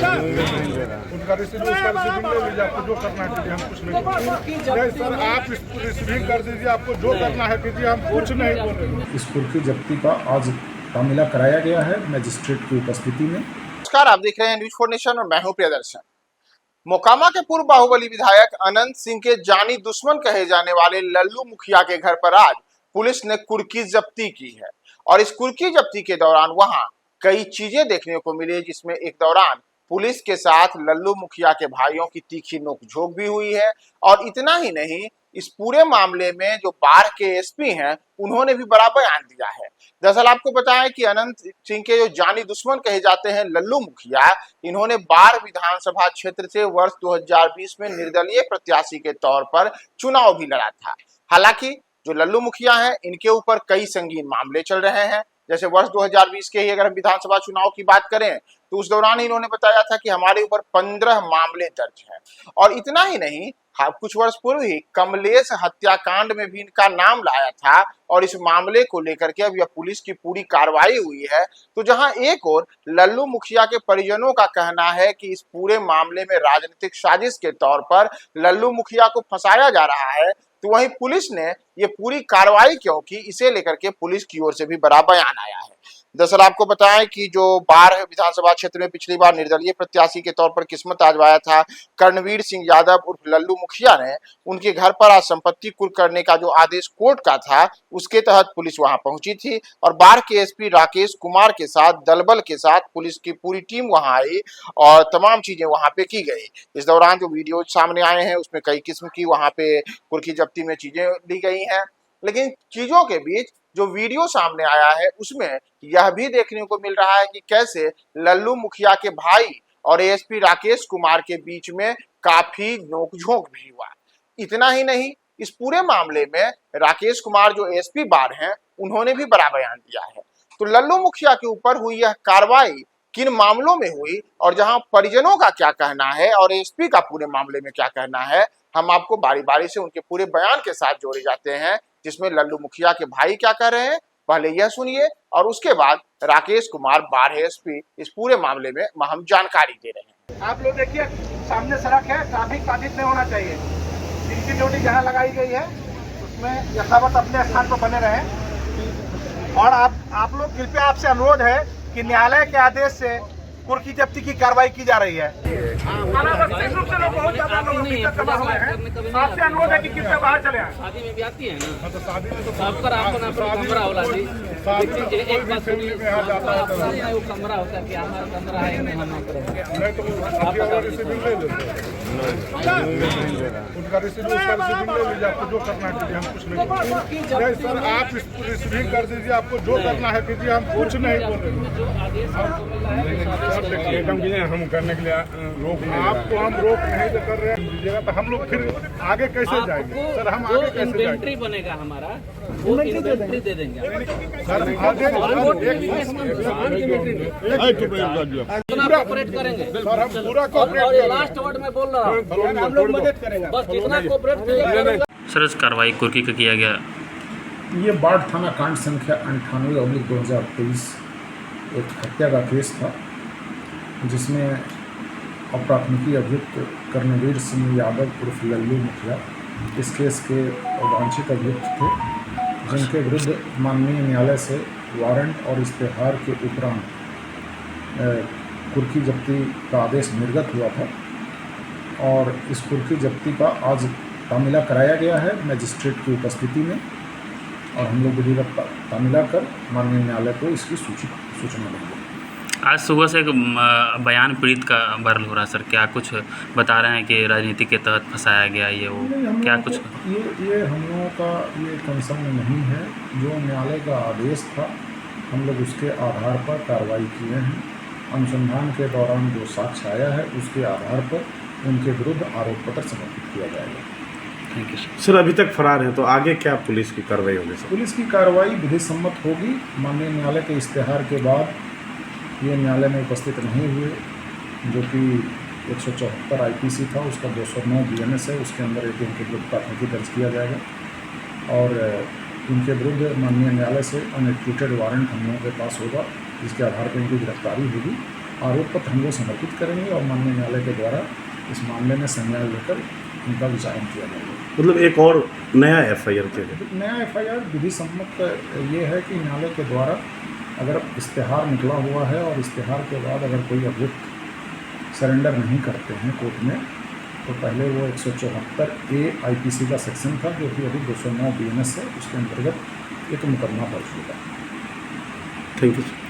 उनका रिसीविंग ले लीजिए, आपको जो करना है कीजिए, हम कुछ नहीं सर, आप रिसीविंग कर दीजिए, आपको जो करना है कीजिए, हम कुछ नहीं बोल रहे। इस कुर्की जब्ती का आज तामीला कराया गया है मजिस्ट्रेट की उपस्थिति में। नमस्कार, आप देख रहे हैं न्यूज़ 4 नेशन और मैं हूं प्रियदर्शन। मोकामा के पूर्व बाहुबली विधायक अनंत सिंह के जानी दुश्मन कहे जाने वाले लल्लू मुखिया के घर पर आज पुलिस ने कुर्की जब्ती की है और इस कुर्की जब्ती के दौरान वहां कई चीजें देखने को मिली, जिसमें एक दौरान पुलिस के साथ लल्लू मुखिया के भाइयों की तीखी नोकझोंक भी हुई है। और इतना ही नहीं, इस पूरे मामले में जो बाढ़ के एसपी हैं उन्होंने भी बड़ा बयान दिया है। दरअसल आपको बताएं कि अनंत सिंह के जो जानी दुश्मन कहे जाते हैं लल्लू मुखिया, इन्होंने बाढ़ विधानसभा क्षेत्र से वर्ष 2020 में निर्दलीय प्रत्याशी के तौर पर चुनाव भी लड़ा था। हालांकि जो लल्लू मुखिया हैं, इनके ऊपर कई संगीन मामले चल रहे हैं। जैसे वर्ष 2020 के ही अगर हम विधानसभा चुनाव की बात करें तो उस दौरान इन्होंने बताया था कि हमारे ऊपर 15 मामले दर्ज हैं। और इतना ही नहीं, कुछ वर्ष पूर्व ही कमलेश हत्याकांड में भी इनका नाम लाया था और इस मामले को लेकर के अब यह पुलिस की पूरी कार्रवाई हुई है। तो जहां एक और लल्लू मुखिया के परिजनों का कहना है कि इस पूरे मामले में राजनीतिक साजिश के तौर पर लल्लू मुखिया को फंसाया जा रहा है, तो वहीं पुलिस ने ये पूरी कार्रवाई क्यों की, इसे लेकर के पुलिस की ओर से भी बड़ा बयान आया है। दरअसल आपको बताएं कि जो बाढ़ विधानसभा क्षेत्र में पिछली बार निर्दलीय प्रत्याशी के तौर पर किस्मत आजमाया था कर्णवीर सिंह यादव उर्फ लल्लू मुखिया ने, उनके घर पर आज संपत्ति कुर्क करने का जो आदेश कोर्ट का था उसके तहत पुलिस वहां पहुंची थी और बाढ़ के एसपी राकेश कुमार के साथ दलबल के साथ पुलिस की पूरी टीम वहां आई और तमाम चीजें वहां पे की गई। इस दौरान जो वीडियो सामने आए हैं उसमें कई किस्म की वहां पे कुर्की जब्ती में चीजें ली गई हैं, लेकिन चीजों के बीच जो वीडियो सामने आया है उसमें यह भी देखने को मिल रहा है कि कैसे लल्लू मुखिया के भाई और एएसपी राकेश कुमार के बीच में काफी नोकझोंक भी हुआ। इतना ही नहीं, इस पूरे मामले में राकेश कुमार जो एएसपी बाढ़ हैं उन्होंने भी बड़ा बयान दिया है। तो लल्लू मुखिया के ऊपर हुई यह कार्रवाई किन मामलों में हुई और जहां परिजनों का क्या कहना है और एएसपी का पूरे मामले में क्या कहना है, हम आपको बारी बारी से उनके पूरे बयान के साथ जोड़े जाते हैं, जिसमें लल्लू मुखिया के भाई क्या कह रहे हैं पहले यह सुनिए और उसके बाद राकेश कुमार बाढ़ एसपी इस पूरे मामले में हम जानकारी दे रहे हैं। आप लोग देखिए, सामने सड़क है, ट्रैफिक बाधित नहीं होना चाहिए। इनकी ड्यूटी जहाँ लगाई गई है उसमें यथावत अपने स्थान पर बने रहें। और आप लोग कृपया आपसे अनुरोध है कि न्यायालय के आदेश से कुर्की जब्ती की कार्रवाई की जा रही है। बहुत ज्यादा लोग जमा हुए हैं, आपसे अनुरोध है कि कृपया बाहर चले आए। शादी में भी आती है ना, तो शादी में तो सबका अपना कमरा होला जी। एक बात सुनिए, वो कमरा होता है कि हमारा कमरा है, नहीं तो आप रिसीविंग ले लेते, उनका रिसीविंग ले लीजिए, आपको जो करना है कीजिए, हम कुछ नहीं सर, आप रिसीविंग कर दीजिए, आपको जो करना है कीजिए, हम कुछ नहीं बोल रहे। हम करने के लिए रोक नहीं, आपको हम रोक नहीं तो कर रहे हैं, दीजिएगा तो हम लोग फिर आगे कैसे जाएंगे सर, हम आगे कैसे जाएंगे? इन्वेंट्री बनेगा हमारा, वो इन्वेंट्री दे देंगे सर, आगे पूरा कोऑपरेट करेंगे सर, हम पूरा और कोऑपरेट लास्ट वर्ड में बोल रहा हूँ, हम लोग मदद करेंगे, बस जितना कोऑपरेट कीजिएगा। सर, इस कार्रवाई कुर्की का किया गया, ये बाढ़ थाना कांड संख्या 98/2023 एक हत्या का केस था, जिसमें अपराधनिकी अभियुक्त कर्णवीर सिंह यादव उर्फ लल्लू मुखिया इस केस के वांछित अभियुक्त थे, जिनके विरुद्ध माननीय न्यायालय से वारंट और इश्तेहार के उपरांत कुर्की जब्ती का आदेश निर्गत हुआ था और इस कुर्की जब्ती का आज तामीला कराया गया है मजिस्ट्रेट की उपस्थिति में और हम लोग विधिवत तामीला कर माननीय न्यायालय को इसकी सूचना देंगे। आज सुबह से एक बयान पीड़ित का वायरल हो रहा है सर, क्या कुछ बता रहे हैं कि राजनीति के तहत फंसाया गया ये वो, क्या कुछ? ये हम लोगों का ये कंसर्न नहीं है, जो न्यायालय का आदेश था हम लोग उसके आधार पर कार्रवाई किए हैं। अनुसंधान के दौरान जो साक्ष्य आया है उसके आधार पर उनके विरुद्ध आरोप पत्र समर्पित किया जाएगा। Thank you sir. अभी तक फरार हैं, तो आगे क्या पुलिस की कार्रवाई होगी सर? पुलिस की कार्रवाई विधि सम्मत होगी। माननीय न्यायालय के इश्तेहार के बाद ये न्यायालय में उपस्थित नहीं हुए, जो कि 174 IPC था, उसका 209 BNS है, उसके अंदर एक इनके विरुद्ध प्राथमिकी दर्ज किया जाएगा और इनके विरुद्ध माननीय न्यायालय से अनएक्यूटेड वारंट हम लोगों के पास होगा, जिसके आधार पर इनकी गिरफ्तारी होगी आरोप पत्र हम लोग समर्पित करेंगे और माननीय न्यायालय के द्वारा इस मामले में संज्ञान लेकर इनका विचारण किया जाएगा। मतलब एक और नया एफआईआर किया गया। नया एफआईआर विधि सम्मत ये है कि न्यायालय के द्वारा अगर इश्तेहार निकला हुआ है और इश्तेहार के बाद अगर कोई अभियुक्त सरेंडर नहीं करते हैं कोर्ट में, तो पहले वो 174A IPC का सेक्शन था जो कि अभी 209 BNS है, उसके अंतर्गत एक मुकदमा दर्ज होगा। Thank you.